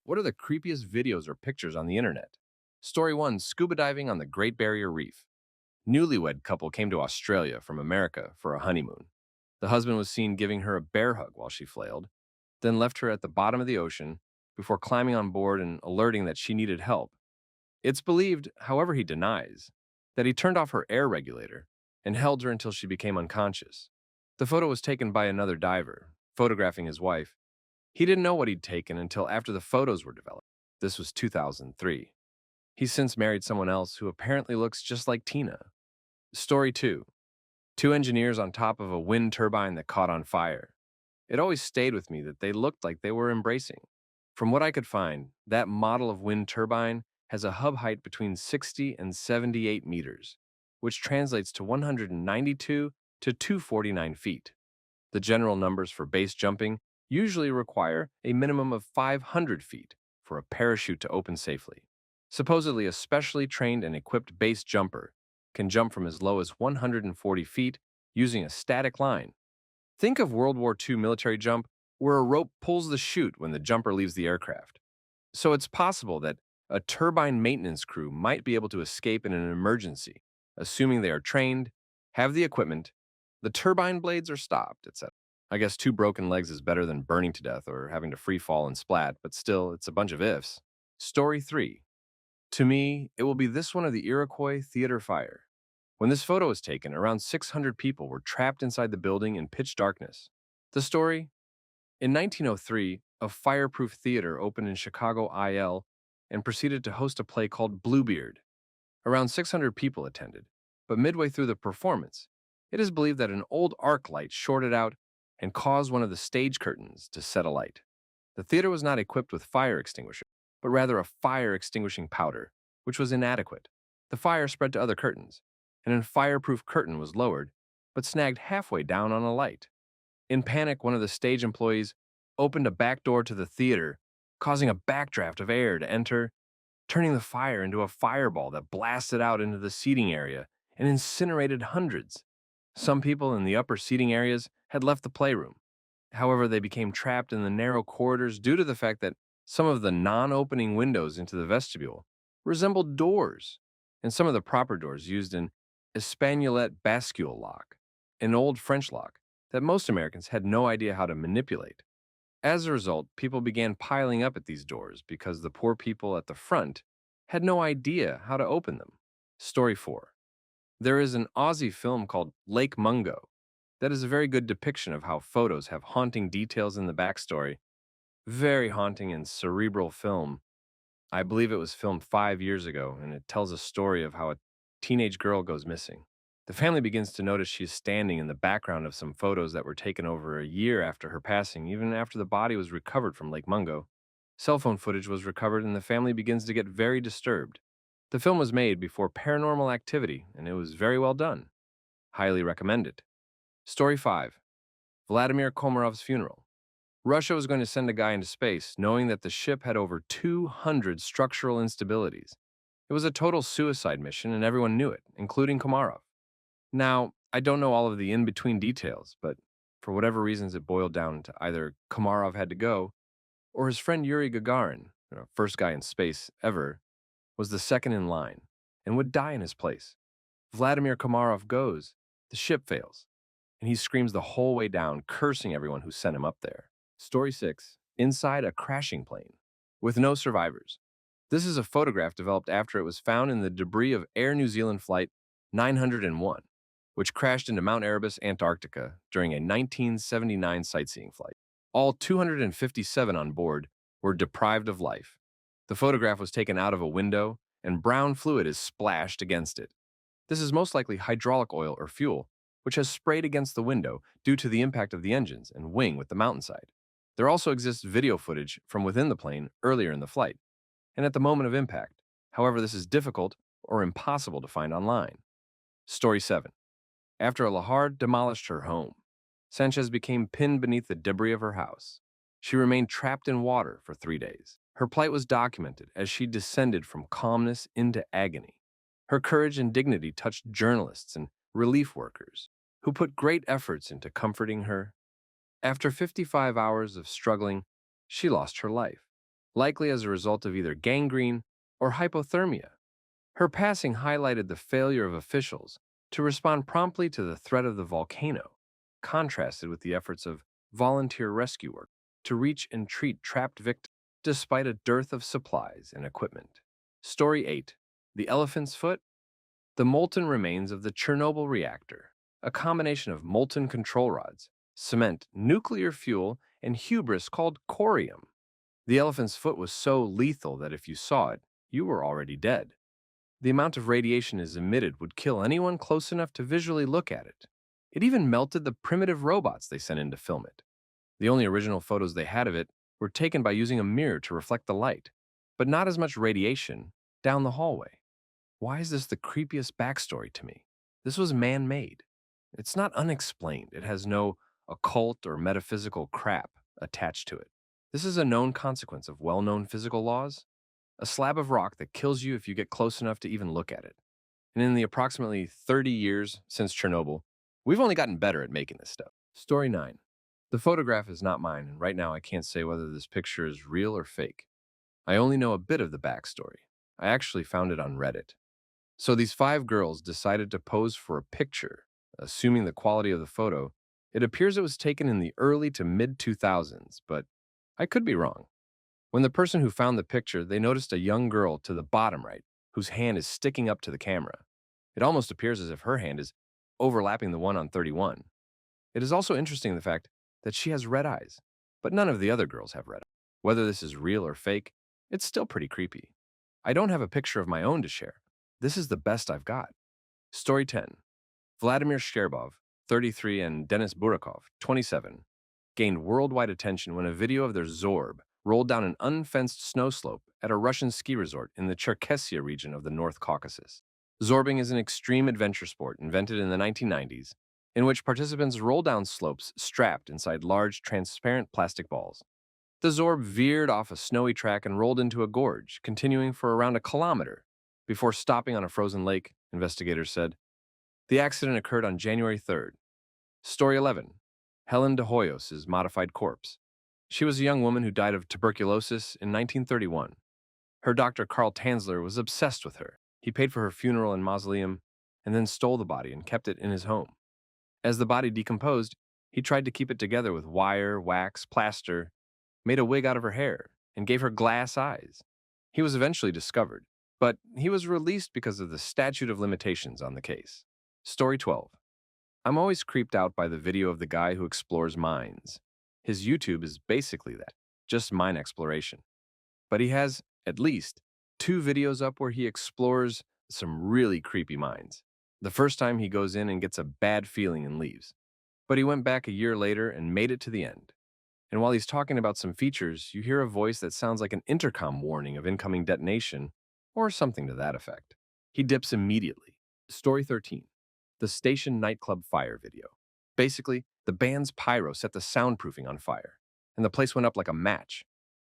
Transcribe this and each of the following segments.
What are the creepiest videos or pictures on the internet? Story 1, Scuba diving on the Great Barrier Reef. Newlywed couple came to Australia from America for a honeymoon. The husband was seen giving her a bear hug while she flailed, then left her at the bottom of the ocean before climbing on board and alerting that she needed help. It's believed, however he denies, that he turned off her air regulator and held her until she became unconscious. The photo was taken by another diver, photographing his wife. He didn't know what he'd taken until after the photos were developed. This was 2003. He's since married someone else who apparently looks just like Tina. Story 2. Two engineers on top of a wind turbine that caught on fire. It always stayed with me that they looked like they were embracing. From what I could find, that model of wind turbine has a hub height between 60 and 78 meters, which translates to 192 to 249 feet. The general numbers for base jumping usually require a minimum of 500 feet for a parachute to open safely. Supposedly, a specially trained and equipped base jumper can jump from as low as 140 feet using a static line. Think of World War II military jump, where a rope pulls the chute when the jumper leaves the aircraft. So it's possible that a turbine maintenance crew might be able to escape in an emergency, assuming they are trained, have the equipment, the turbine blades are stopped, etc. I guess two broken legs is better than burning to death or having to free fall and splat, but still, it's a bunch of ifs. Story 3. To me, it will be this one of the Iroquois Theater fire. When this photo was taken, around 600 people were trapped inside the building in pitch darkness. The story? In 1903, a fireproof theater opened in Chicago, IL, and proceeded to host a play called Bluebeard. Around 600 people attended, but midway through the performance, it is believed that an old arc light shorted out and caused one of the stage curtains to set alight. The theater was not equipped with fire extinguisher, but rather a fire extinguishing powder, which was inadequate. The fire spread to other curtains, and a fireproof curtain was lowered, but snagged halfway down on a light. In panic, one of the stage employees opened a back door to the theater, causing a backdraft of air to enter, turning the fire into a fireball that blasted out into the seating area and incinerated hundreds. Some people in the upper seating areas had left the playroom. However, they became trapped in the narrow corridors due to the fact that some of the non-opening windows into the vestibule resembled doors, and some of the proper doors used an Espagnolette bascule lock, an old French lock that most Americans had no idea how to manipulate. As a result, people began piling up at these doors because the poor people at the front had no idea how to open them. Story 4. There is an Aussie film called Lake Mungo that is a very good depiction of how photos have haunting details in the backstory. Very haunting and cerebral film. I believe it was filmed 5 years ago, and it tells a story of how a teenage girl goes missing. The family begins to notice she is standing in the background of some photos that were taken over a year after her passing, even after the body was recovered from Lake Mungo. Cell phone footage was recovered, and the family begins to get very disturbed. The film was made before Paranormal Activity, and it was very well done. Highly recommend it. Story 5. Vladimir Komarov's funeral. Russia was going to send a guy into space, knowing that the ship had over 200 structural instabilities. It was a total suicide mission, and everyone knew it, including Komarov. Now, I don't know all of the in-between details, but for whatever reasons it boiled down to either Komarov had to go, or his friend Yuri Gagarin, first guy in space ever, was the second in line, and would die in his place. Vladimir Komarov goes, the ship fails, and he screams the whole way down, cursing everyone who sent him up there. Story 6. Inside a crashing plane. With no survivors. This is a photograph developed after it was found in the debris of Air New Zealand Flight 901, which crashed into Mount Erebus, Antarctica during a 1979 sightseeing flight. All 257 on board were deprived of life. The photograph was taken out of a window, and brown fluid is splashed against it. This is most likely hydraulic oil or fuel, which has sprayed against the window due to the impact of the engines and wing with the mountainside. There also exists video footage from within the plane earlier in the flight, and at the moment of impact. However, this is difficult or impossible to find online. Story 7. After a Lahar demolished her home, Sanchez became pinned beneath the debris of her house. She remained trapped in water for 3 days. Her plight was documented as she descended from calmness into agony. Her courage and dignity touched journalists and relief workers, who put great efforts into comforting her. After 55 hours of struggling, she lost her life. likely as a result of either gangrene or hypothermia. Her passing highlighted the failure of officials to respond promptly to the threat of the volcano, contrasted with the efforts of volunteer rescue work to reach and treat trapped victims despite a dearth of supplies and equipment. Story 8. The Elephant's Foot. The molten remains of the Chernobyl reactor, a combination of molten control rods, cement, nuclear fuel, and hubris called corium. The elephant's foot was so lethal that if you saw it, you were already dead. The amount of radiation is emitted would kill anyone close enough to visually look at it. It even melted the primitive robots they sent in to film it. The only original photos they had of it were taken by using a mirror to reflect the light, but not as much radiation down the hallway. Why is this the creepiest backstory to me? This was man-made. It's not unexplained. It has no occult or metaphysical crap attached to it. This is a known consequence of well-known physical laws, a slab of rock that kills you if you get close enough to even look at it. And in the approximately 30 years since Chernobyl, we've only gotten better at making this stuff. Story 9. The photograph is not mine, and right now I can't say whether this picture is real or fake. I only know a bit of the backstory. I actually found it on Reddit. So these 5 girls decided to pose for a picture. Assuming the quality of the photo, it appears it was taken in the early to mid 2000s, but I could be wrong. When the person who found the picture, they noticed a young girl to the bottom right, whose hand is sticking up to the camera. It almost appears as if her hand is overlapping the one on 31. It is also interesting the fact that she has red eyes, but none of the other girls have red eyes. Whether this is real or fake, it's still pretty creepy. I don't have a picture of my own to share. This is the best I've got. Story 10. Vladimir Shcherbov, 33, and Denis Burakov, 27, gained worldwide attention when a video of their Zorb rolled down an unfenced snow slope at a Russian ski resort in the Cherkessia region of the North Caucasus. Zorbing is an extreme adventure sport invented in the 1990s, in which participants roll down slopes strapped inside large, transparent plastic balls. The Zorb veered off a snowy track and rolled into a gorge, continuing for around a kilometer before stopping on a frozen lake, investigators said. The accident occurred on January 3rd. Story 11. Helen de Hoyos' modified corpse. She was a young woman who died of tuberculosis in 1931. Her doctor, Karl Tanzler, was obsessed with her. He paid for her funeral and mausoleum and then stole the body and kept it in his home. As the body decomposed, he tried to keep it together with wire, wax, plaster, made a wig out of her hair, and gave her glass eyes. He was eventually discovered, but he was released because of the statute of limitations on the case. Story 12. I'm always creeped out by the video of the guy who explores mines. His YouTube is basically that, just mine exploration. But he has, at least, 2 videos up where he explores some really creepy mines. The first time he goes in and gets a bad feeling and leaves. But he went back a year later and made it to the end. And while he's talking about some features, you hear a voice that sounds like an intercom warning of incoming detonation, or something to that effect. He dips immediately. Story 13. The Station Nightclub Fire video. Basically, the band's pyro set the soundproofing on fire, and the place went up like a match.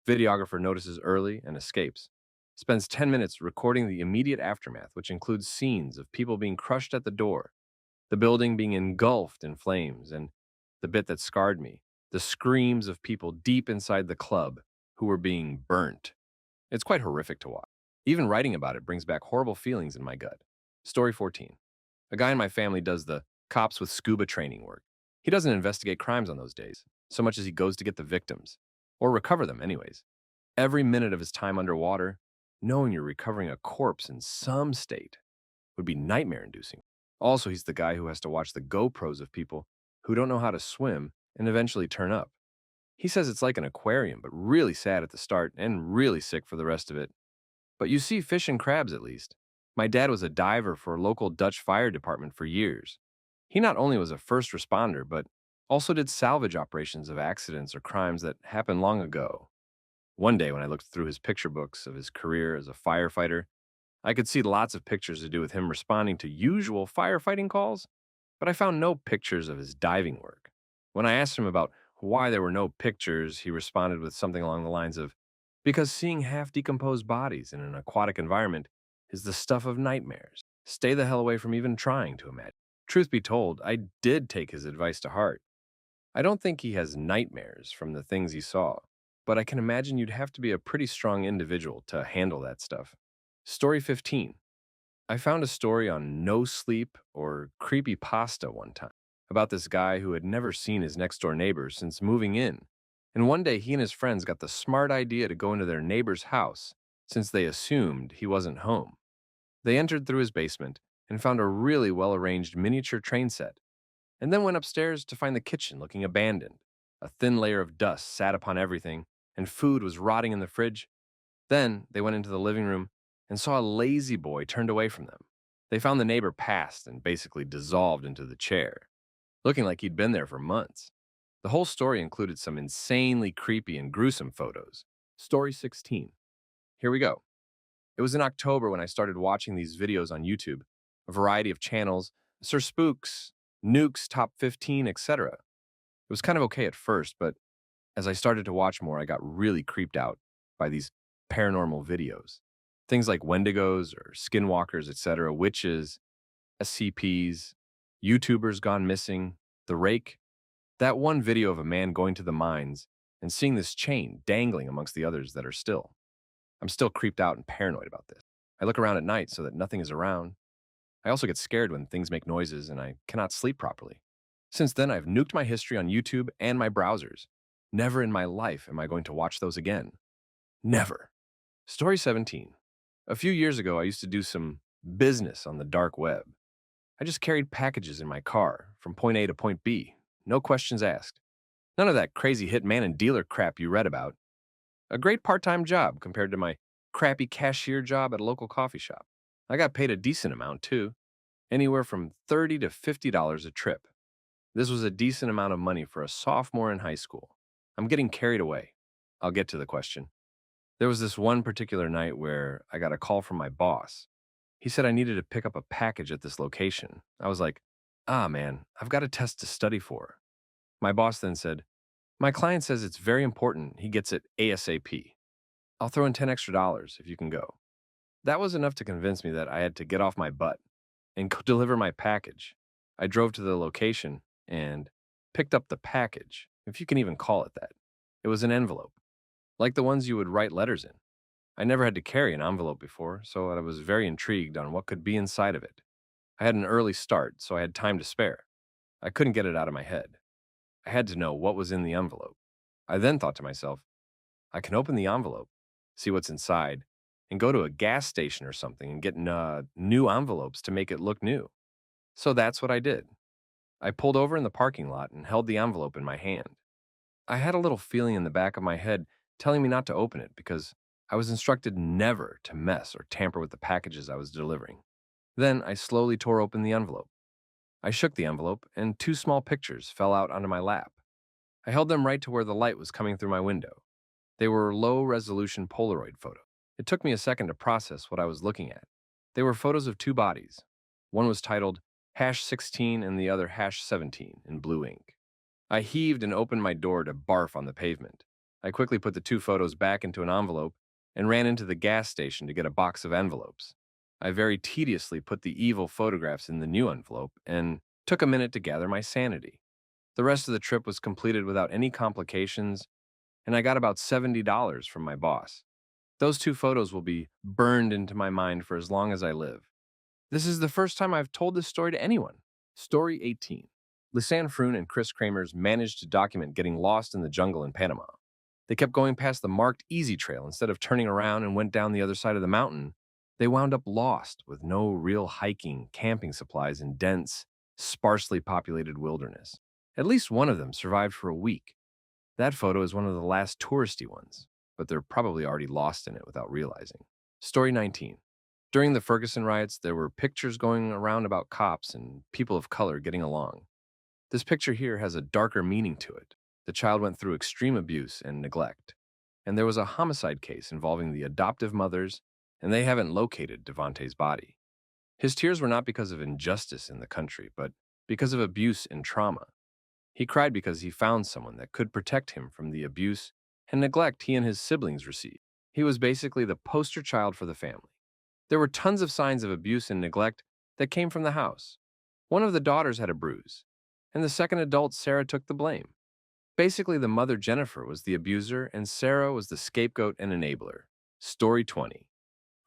Videographer notices early and escapes. Spends 10 minutes recording the immediate aftermath, which includes scenes of people being crushed at the door, the building being engulfed in flames, and the bit that scarred me, the screams of people deep inside the club who were being burnt. It's quite horrific to watch. Even writing about it brings back horrible feelings in my gut. Story 14. A guy in my family does the cops with scuba training work. He doesn't investigate crimes on those days, so much as he goes to get the victims, or recover them anyways. Every minute of his time underwater, knowing you're recovering a corpse in some state, would be nightmare-inducing. Also, he's the guy who has to watch the GoPros of people who don't know how to swim and eventually turn up. He says it's like an aquarium, but really sad at the start and really sick for the rest of it. But you see fish and crabs at least. My dad was a diver for a local Dutch fire department for years. He not only was a first responder, but also did salvage operations of accidents or crimes that happened long ago. One day when I looked through his picture books of his career as a firefighter, I could see lots of pictures to do with him responding to usual firefighting calls, but I found no pictures of his diving work. When I asked him about why there were no pictures, he responded with something along the lines of, because seeing half-decomposed bodies in an aquatic environment is the stuff of nightmares. Stay the hell away from even trying to imagine. Truth be told, I did take his advice to heart. I don't think he has nightmares from the things he saw. but I can imagine you'd have to be a pretty strong individual to handle that stuff. Story 15. I found a story on No Sleep or Creepypasta one time about this guy who had never seen his next door neighbor since moving in. And one day he and his friends got the smart idea to go into their neighbor's house since they assumed he wasn't home. They entered through his basement and found a really well arranged miniature train set, and then went upstairs to find the kitchen looking abandoned. A thin layer of dust sat upon everything, and food was rotting in the fridge. Then they went into the living room and saw a lazy boy turned away from them. They found the neighbor passed and basically dissolved into the chair, looking like he'd been there for months. The whole story included some insanely creepy and gruesome photos. Story 16. Here we go. It was in October when I started watching these videos on YouTube, a variety of channels, Sir Spooks, Nukes, Top 15, etc. It was kind of okay at first, but as I started to watch more, I got really creeped out by these paranormal videos. Things like Wendigos or Skinwalkers, etc., witches, SCPs, YouTubers gone missing, the rake. That one video of a man going to the mines and seeing this chain dangling amongst the others that are still. I'm still creeped out and paranoid about this. I look around at night so that nothing is around. I also get scared when things make noises and I cannot sleep properly. Since then, I've nuked my history on YouTube and my browsers. Never in my life am I going to watch those again. Never. Story 17. A few years ago, I used to do some business on the dark web. I just carried packages in my car from point A to point B, no questions asked. None of that crazy hitman and dealer crap you read about. A great part-time job compared to my crappy cashier job at a local coffee shop. I got paid a decent amount, too, anywhere from $30 to $50 a trip. This was a decent amount of money for a sophomore in high school. I'm getting carried away. I'll get to the question. There was this one particular night where I got a call from my boss. He said I needed to pick up a package at this location. I was like, man, I've got a test to study for. My boss then said, my client says it's very important he gets it ASAP. I'll throw in 10 extra dollars if you can go. That was enough to convince me that I had to get off my butt and go deliver my package. I drove to the location and picked up the package, if you can even call it that. It was an envelope, like the ones you would write letters in. I never had to carry an envelope before, so I was very intrigued on what could be inside of it. I had an early start, so I had time to spare. I couldn't get it out of my head. I had to know what was in the envelope. I then thought to myself, I can open the envelope, see what's inside, and go to a gas station or something and get new envelopes to make it look new. So that's what I did. I pulled over in the parking lot and held the envelope in my hand. I had a little feeling in the back of my head telling me not to open it because I was instructed never to mess or tamper with the packages I was delivering. Then I slowly tore open the envelope. I shook the envelope, and two small pictures fell out onto my lap. I held them right to where the light was coming through my window. They were low-resolution Polaroid photos. It took me a second to process what I was looking at. They were photos of two bodies. One was titled #16 and the other #17 in blue ink. I heaved and opened my door to barf on the pavement. I quickly put the two photos back into an envelope and ran into the gas station to get a box of envelopes. I very tediously put the evil photographs in the new envelope and took a minute to gather my sanity. The rest of the trip was completed without any complications, and I got about $70 from my boss. Those two photos will be burned into my mind for as long as I live. This is the first time I've told this story to anyone. Story 18. Lisanne Froon and Chris Kramers managed to document getting lost in the jungle in Panama. They kept going past the marked easy trail instead of turning around and went down the other side of the mountain. They wound up lost with no real hiking, camping supplies in dense, sparsely populated wilderness. At least one of them survived for a week. That photo is one of the last touristy ones, but they're probably already lost in it without realizing. Story 19. During the Ferguson riots, there were pictures going around about cops and people of color getting along. This picture here has a darker meaning to it. The child went through extreme abuse and neglect. And there was a homicide case involving the adoptive mothers, and they haven't located Devontae's body. His tears were not because of injustice in the country, but because of abuse and trauma. He cried because he found someone that could protect him from the abuse and neglect he and his siblings received. He was basically the poster child for the family. There were tons of signs of abuse and neglect that came from the house. One of the daughters had a bruise, and the second adult, Sarah, took the blame. Basically, the mother Jennifer was the abuser and Sarah was the scapegoat and enabler. Story 20.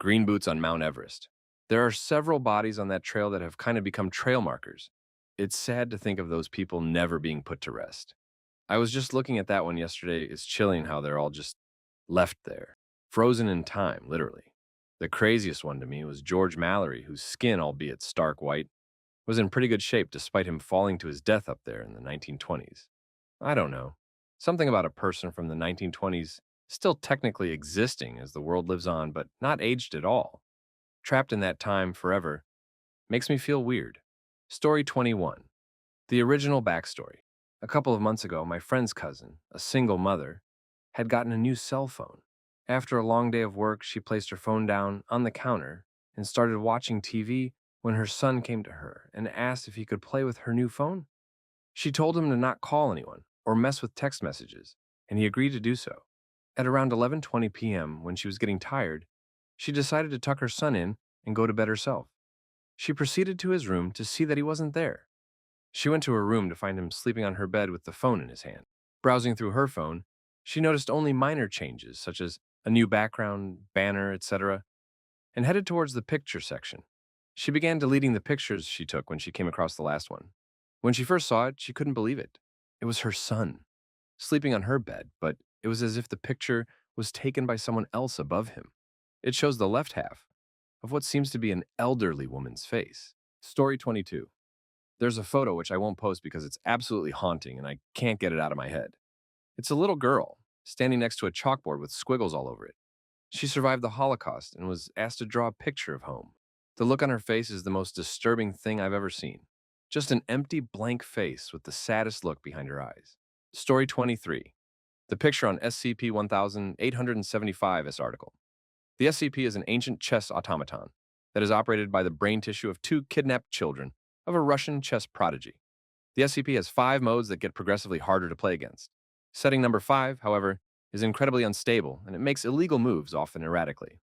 Green boots on Mount Everest. There are several bodies on that trail that have kind of become trail markers. It's sad to think of those people never being put to rest. I was just looking at that one yesterday. It's chilling how they're all just left there, frozen in time, literally. The craziest one to me was George Mallory, whose skin, albeit stark white, was in pretty good shape despite him falling to his death up there in the 1920s. I don't know. Something about a person from the 1920s still technically existing as the world lives on, but not aged at all, trapped in that time forever, makes me feel weird. Story 21. The original backstory. A couple of months ago, my friend's cousin, a single mother, had gotten a new cell phone. After a long day of work, she placed her phone down on the counter and started watching TV when her son came to her and asked if he could play with her new phone. She told him to not call anyone or mess with text messages, and he agreed to do so. At around 11:20 p.m., when she was getting tired, she decided to tuck her son in and go to bed herself. She proceeded to his room to see that he wasn't there. She went to her room to find him sleeping on her bed with the phone in his hand. Browsing through her phone, she noticed only minor changes, such as a new background, banner, etc., and headed towards the picture section. She began deleting the pictures she took when she came across the last one. When she first saw it, she couldn't believe it. It was her son, sleeping on her bed, but it was as if the picture was taken by someone else above him. It shows the left half of what seems to be an elderly woman's face. Story 22. There's a photo which I won't post because it's absolutely haunting and I can't get it out of my head. It's a little girl standing next to a chalkboard with squiggles all over it. She survived the Holocaust and was asked to draw a picture of home. The look on her face is the most disturbing thing I've ever seen. Just an empty, blank face with the saddest look behind her eyes. Story 23. The picture on SCP-1875's article. The SCP is an ancient chess automaton that is operated by the brain tissue of two kidnapped children of a Russian chess prodigy. The SCP has 5 modes that get progressively harder to play against. Setting number 5, however, is incredibly unstable and it makes illegal moves often erratically.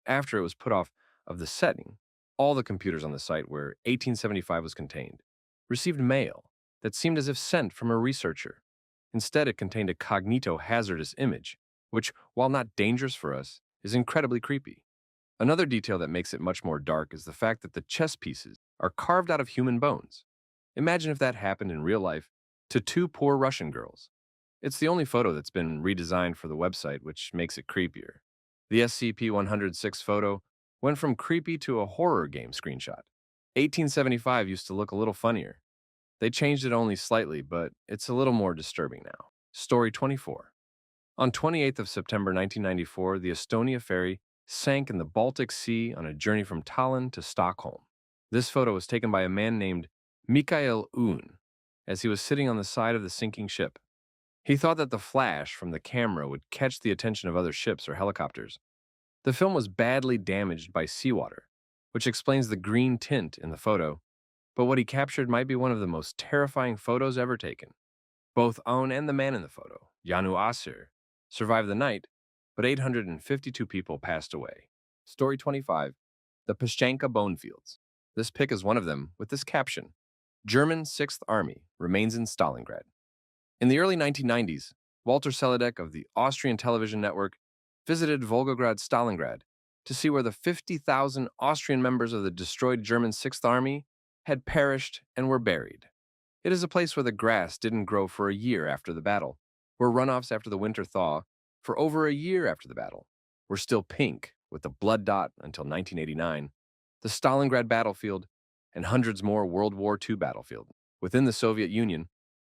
After it was put off of the setting, all the computers on the site where 1875 was contained received mail that seemed as if sent from a researcher. Instead, it contained a cognito-hazardous image, which, while not dangerous for us, is incredibly creepy. Another detail that makes it much more dark is the fact that the chess pieces are carved out of human bones. Imagine if that happened in real life to 2 poor Russian girls. It's the only photo that's been redesigned for the website, which makes it creepier. The SCP-106 photo went from creepy to a horror game screenshot. 1875 used to look a little funnier. They changed it only slightly, but it's a little more disturbing now. Story 24. On 28th of September 1994, the Estonia ferry sank in the Baltic Sea on a journey from Tallinn to Stockholm. This photo was taken by a man named Mikael Oon as he was sitting on the side of the sinking ship. He thought that the flash from the camera would catch the attention of other ships or helicopters. The film was badly damaged by seawater, which explains the green tint in the photo, but what he captured might be one of the most terrifying photos ever taken. Both Oon and the man in the photo, Janu Asir, survived the night, but 852 people passed away. Story 25. The Pashchanka Bonefields. This pic is one of them with this caption: German 6th Army remains in Stalingrad. In the early 1990s, Walter Seladek of the Austrian television network visited Volgograd Stalingrad to see where the 50,000 Austrian members of the destroyed German 6th Army had perished and were buried. It is a place where the grass didn't grow for a year after the battle, where runoffs after the winter thaw for over a year after the battle were still pink with the blood dot until 1989, the Stalingrad battlefield and hundreds more World War II battlefield within the Soviet Union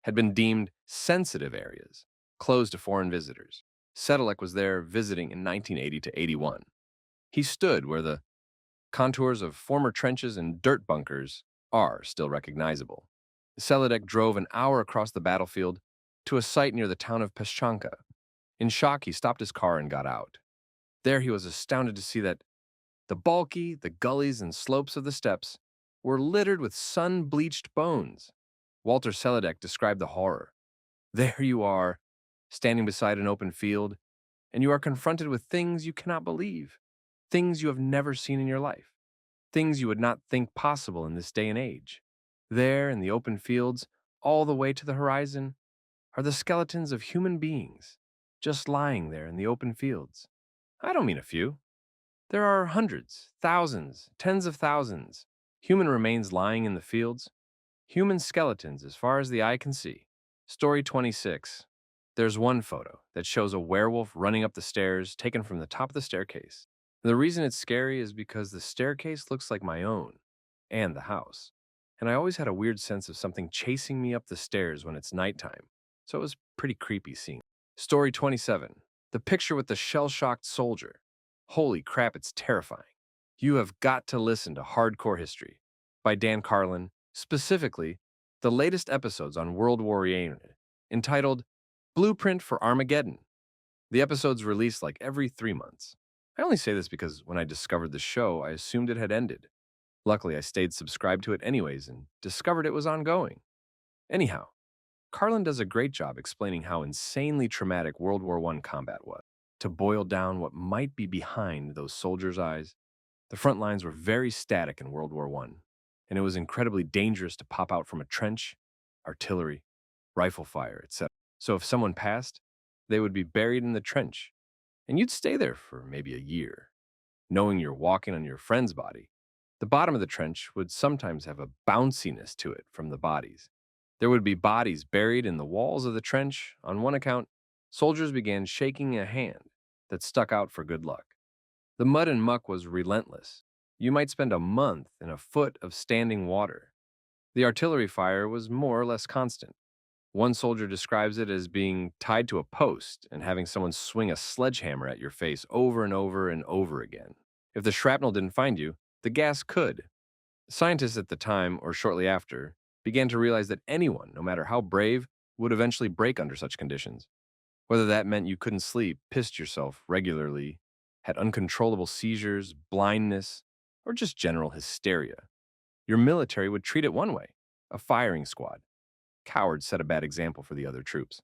had been deemed sensitive areas, closed to foreign visitors. Sedilek was there visiting in 1980 to 81. He stood where the contours of former trenches and dirt bunkers are still recognizable. Seladek drove an hour across the battlefield to a site near the town of Pashchanka. In shock, he stopped his car and got out. There he was astounded to see that the gullies and slopes of the steppes were littered with sun-bleached bones. Walter Seladek described the horror. There you are, standing beside an open field, and you are confronted with things you cannot believe, things you have never seen in your life, things you would not think possible in this day and age. There in the open fields, all the way to the horizon, are the skeletons of human beings, just lying there in the open fields. I don't mean a few. There are hundreds, thousands, tens of thousands. Human remains lying in the fields. Human skeletons as far as the eye can see. Story 26. There's one photo that shows a werewolf running up the stairs, taken from the top of the staircase. The reason it's scary is because the staircase looks like my own, and the house. And I always had a weird sense of something chasing me up the stairs when it's nighttime, so it was pretty creepy seeing. Story 27. The picture with the shell-shocked soldier. Holy crap, it's terrifying. You have got to listen to Hardcore History by Dan Carlin, specifically the latest episodes on World War VIII, entitled Blueprint for Armageddon. The episodes release like every 3 months. I only say this because when I discovered the show, I assumed it had ended. Luckily, I stayed subscribed to it anyways and discovered it was ongoing. Anyhow, Carlin does a great job explaining how insanely traumatic World War I combat was. To boil down what might be behind those soldiers' eyes, the front lines were very static in World War I, and it was incredibly dangerous to pop out from a trench, artillery, rifle fire, etc. So if someone passed, they would be buried in the trench, and you'd stay there for maybe a year, knowing you're walking on your friend's body. The bottom of the trench would sometimes have a bounciness to it from the bodies. There would be bodies buried in the walls of the trench. On one account, soldiers began shaking a hand that stuck out for good luck. The mud and muck was relentless. You might spend a month in a foot of standing water. The artillery fire was more or less constant. One soldier describes it as being tied to a post and having someone swing a sledgehammer at your face over and over and over again. If the shrapnel didn't find you, the gas could. Scientists at the time, or shortly after, began to realize that anyone, no matter how brave, would eventually break under such conditions. Whether that meant you couldn't sleep, pissed yourself regularly, had uncontrollable seizures, blindness, or just general hysteria. Your military would treat it one way, a firing squad. Cowards set a bad example for the other troops.